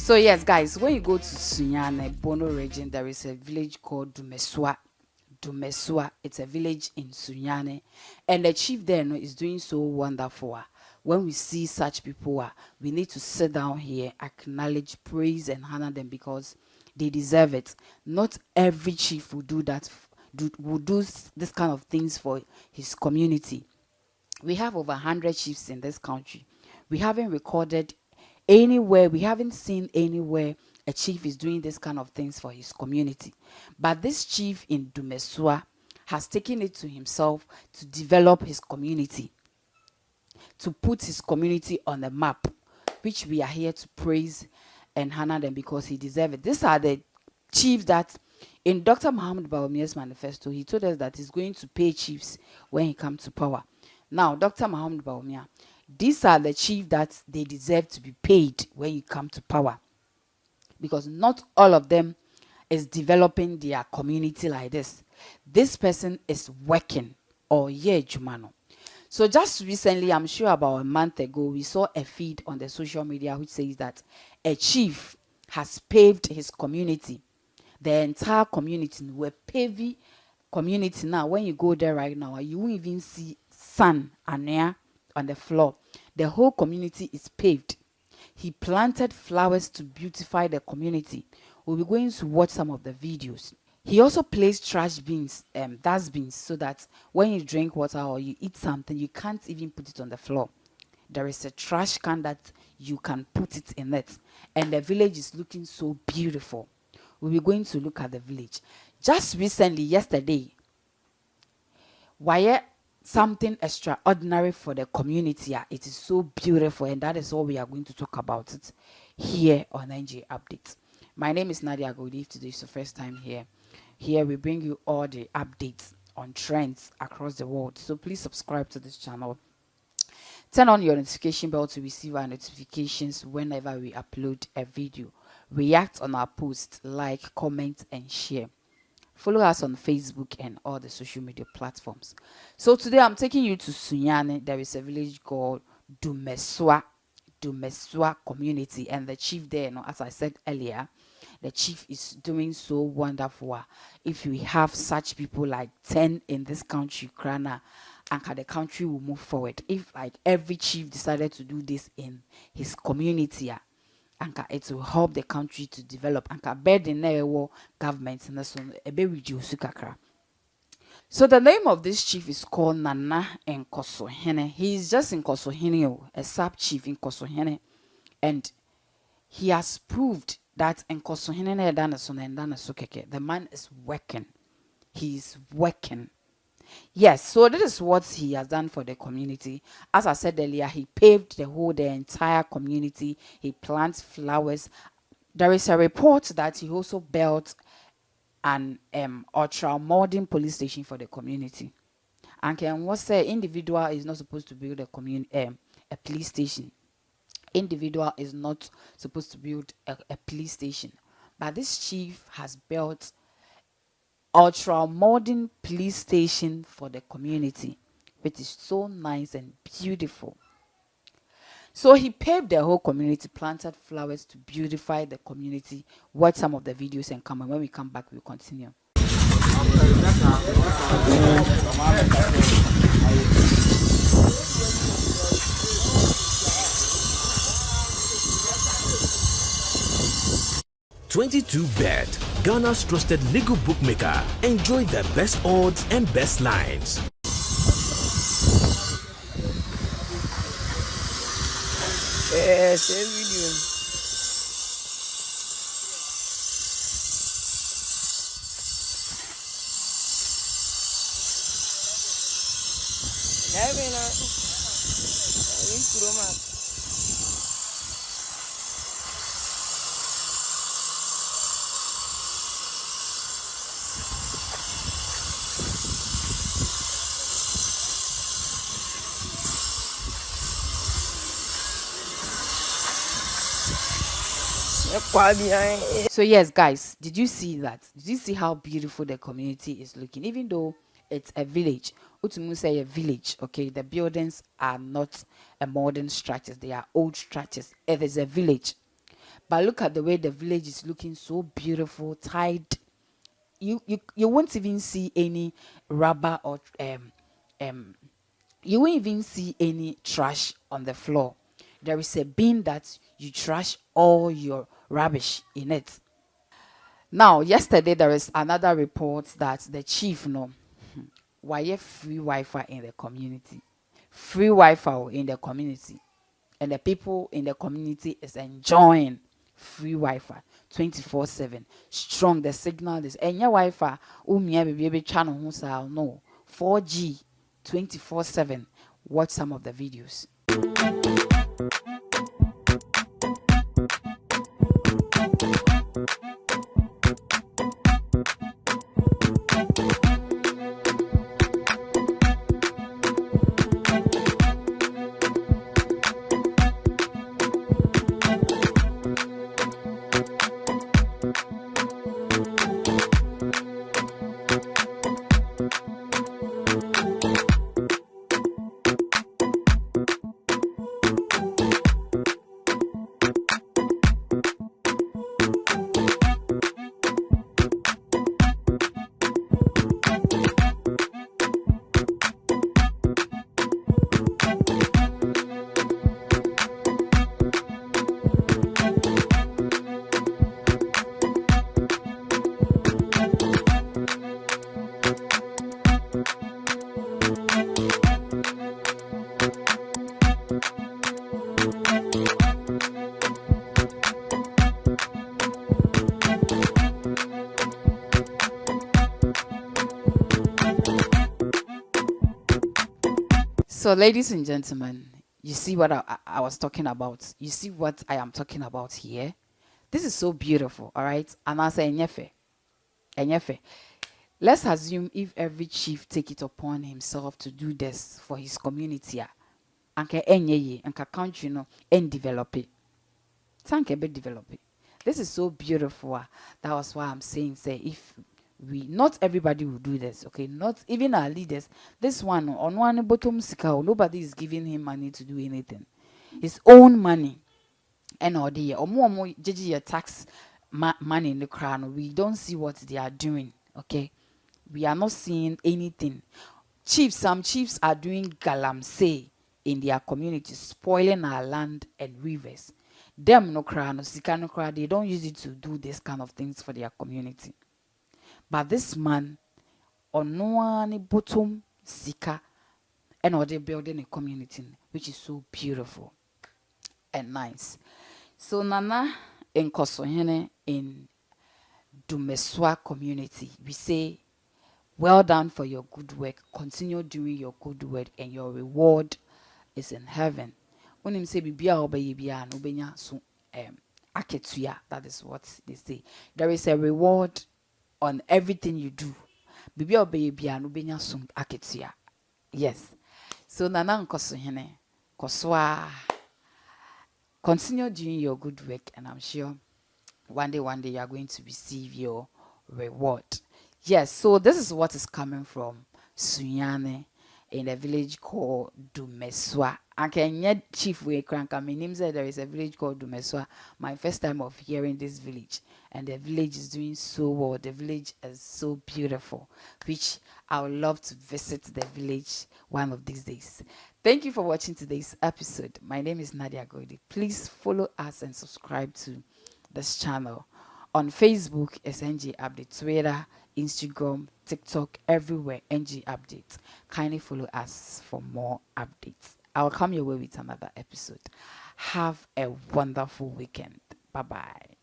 So yes, guys, when you go to Sunyane, Bono region, there is a village called Dumasua. Dumasua, it's a village in Sunyane, and the chief there is doing so wonderful. When we see such people, we need to sit down here, acknowledge, praise, and honor them because they deserve it. Not every chief will do that. Will do this kind of things for his community. We have over 100 chiefs in this country. We haven't recorded anywhere, we haven't seen anywhere a chief is doing this kind of things for his community. But this chief in Dumasua has taken it to himself to develop his community, to put his community on the map, which we are here to praise and honor them because he deserves it. These are the chiefs that in Dr. Muhammad Bawumia's manifesto, he told us that he's going to pay chiefs when he comes to power. Now, Dr. Muhammad Bawumia, these are the chiefs that they deserve to be paid when you come to power. Because not all of them is developing their community like this. This person is working or Jumano. So just recently, I'm sure about a month ago, we saw a feed on the social media which says that a chief has paved his community. The entire community, we're paving community now. When you go there right now, you won't even see sand and air on the floor. The whole community is paved. He planted flowers to beautify the community. We'll be going to watch some of the videos. He also placed trash bins, dustbins, so that when you drink water or you eat something, you can't even put it on the floor. There is a trash can that you can put it in it. And the village is looking so beautiful. We'll be going to look at the village. Just recently, yesterday, why something extraordinary for the community. It is so beautiful, and that is all we are going to talk about it here on NG Updates. My name is Nadia Gold. If today is the first time here, we bring you all the updates on trends across the world. So please subscribe to this channel. Turn on your notification bell to receive our notifications whenever we upload a video. React on our posts, like, comment, and share. Follow us on Facebook and all the social media platforms. So today I'm taking you to Sunyane. There is a village called Dumasua community, and the chief there, as I said earlier, the chief is doing so wonderful. If we have such people like 10 in this country, Krana, and the country will move forward. If like every chief decided to do this in his community, and it will help the country to develop and bear the newer government and so reduce kakra. So the name of this chief is called Nana Nkosohene. He is just in Kosohene, a sub chief in Kosohene, and he has proved that Nkosohene the man is working. He is working. Yes, so this is what he has done for the community. As I said earlier, he paved the entire community. He plants flowers. There is a report that he also built an ultra modern police station for the community. And what's the individual is not supposed to build a police station. Individual is not supposed to build a police station. But this chief has built ultra modern police station for the community, which is so nice and beautiful. So he paved the whole community, planted flowers to beautify the community. Watch some of the videos and come, and when we come back we'll continue. 22Bet, Ghana's trusted legal bookmaker. Enjoy the best odds and best lines. So yes, guys, did you see that? Did you see how beautiful the community is looking? Even though it's a village, Utumu say a village, okay, the buildings are not a modern structures, they are old structures. It is a village. But look at the way the village is looking, so beautiful, tied. You won't even see any rubber or you won't even see any trash on the floor. There is a bin that you trash all your rubbish in it. Now, yesterday there is another report that the chief no why free Wi-Fi in the community. Free Wi-Fi in the community. And the people in the community is enjoying free Wi-Fi 24/7. Strong the signal is and your Wi-Fi baby channel no 4G 24/7. Watch some of the videos. So, ladies and gentlemen, you see what I was talking about. You see what I am talking about here. This is so beautiful, all right? And I say, enyefe. Let's assume if every chief take it upon himself to do this for his community, anke enye anka country no and develop it. Tanke be develop it. This is so beautiful. That was why I'm saying, say, if we not everybody will do this, okay? Not even our leaders. This one on one bottom sikao, nobody is giving him money to do anything. His own money. And or the more judge tax money in the crown. We don't see what they are doing, okay? We are not seeing anything. Some chiefs are doing galamsey in their community, spoiling our land and rivers. Them no crown, no sika no crown, they don't use it to do this kind of things for their community. But this man, on no one bottom sika, and or they building a community which is so beautiful and nice. So Nana in Kosohene in Dumasua community, we say, well done for your good work. Continue doing your good work, and your reward is in heaven. When him say bibia obeye bia no benya so aketua, that is what they say. There is a reward on everything you do. Bibia obeye bia no benya so aketua. Yes. So Nana Nkosohene, Koswa, continue doing your good work, and I'm sure one day you are going to receive your reward. Yes, so this is what is coming from Sunyane in a village called Dumasua. I can yet chief way crank. My name said there is a village called Dumasua. My first time of hearing this village, and the village is doing so well. The village is so beautiful, which I would love to visit the village one of these days. Thank you for watching today's episode. My name is Nadia Godi. Please follow us and subscribe to this channel. On Facebook is NG Update, Twitter, Instagram, TikTok, everywhere NG Update. Kindly follow us for more updates. I'll come your way with another episode. Have a wonderful weekend. Bye-bye.